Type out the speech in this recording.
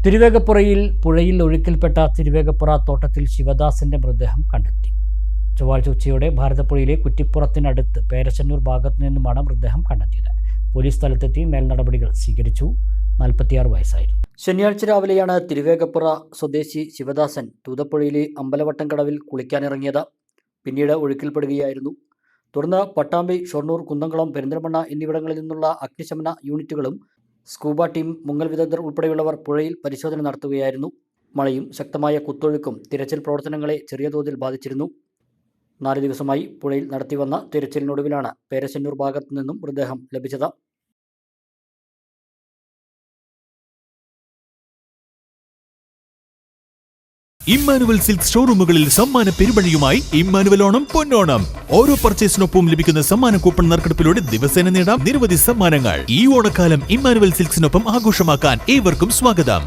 തിരുവേഗപ്പുറയിൽ പുഴയിൽ ഒഴുക്കിൽപ്പെട്ട തിരുവേഗപ്പുറ തോട്ടത്തിൽ ശിവദാസന്റെ മൃതദേഹം കണ്ടെത്തി. ചൊവ്വാഴ്ച ഉച്ചയോടെ ഭാരതപ്പുഴയിലെ കുറ്റിപ്പുറത്തിനടുത്ത് പേരശന്നൂർ ഭാഗത്തു നിന്നുമാണ് മൃതദേഹം കണ്ടെത്തിയത്. പോലീസ് സ്ഥലത്തെത്തി മേൽനടപടികൾ സ്വീകരിച്ചു. 46 വയസ്സായിരുന്നു. ശനിയാഴ്ച രാവിലെയാണ് തിരുവേഗപ്പുറ സ്വദേശി ശിവദാസൻ തൂതപ്പുഴയിലെ അമ്പലവട്ടം കടവിൽ കുളിക്കാനിറങ്ങിയത്. പിന്നീട് ഒഴുക്കിൽപ്പെടുകയായിരുന്നു. തുടർന്ന് പട്ടാമ്പി, ഷൊർണൂർ, കുന്നംകുളം, പെരിന്തൽമണ്ണ എന്നിവിടങ്ങളിൽ നിന്നുള്ള അഗ്നിശമന യൂണിറ്റുകളും സ്കൂബ ടീം, മുങ്ങൽ വിദഗ്ധർ ഉൾപ്പെടെയുള്ളവർ പുഴയിൽ പരിശോധന നടത്തുകയായിരുന്നു. മഴയും ശക്തമായ കുത്തൊഴുക്കും തിരച്ചിൽ പ്രവർത്തനങ്ങളെ ചെറിയ തോതിൽ ബാധിച്ചിരുന്നു. 4 ദിവസമായി പുഴയിൽ നടത്തിവന്ന തിരച്ചിലിനൊടുവിലാണ് പേരശന്നൂർ ഭാഗത്തു നിന്നും മൃതദേഹം ലഭിച്ചത്. ഇമ്മാനുവൽ സിൽക്ക് ഷോറൂമുകളിൽ സമ്മാന പെരുമഴയുമായി ഇമ്മാനുവൽ ഓണം പൊന്നോണം. ഓരോ പർച്ചേസിനൊപ്പം ലഭിക്കുന്ന സമ്മാന കൂപ്പൺ നറുക്കെടുപ്പിലൂടെ ദിവസേന നേടാം നിരവധി സമ്മാനങ്ങൾ. ഈ ഓണക്കാലം ഇമ്മാനുവൽ സിൽക്സിനൊപ്പം ആഘോഷമാക്കാൻ ഏവർക്കും സ്വാഗതം.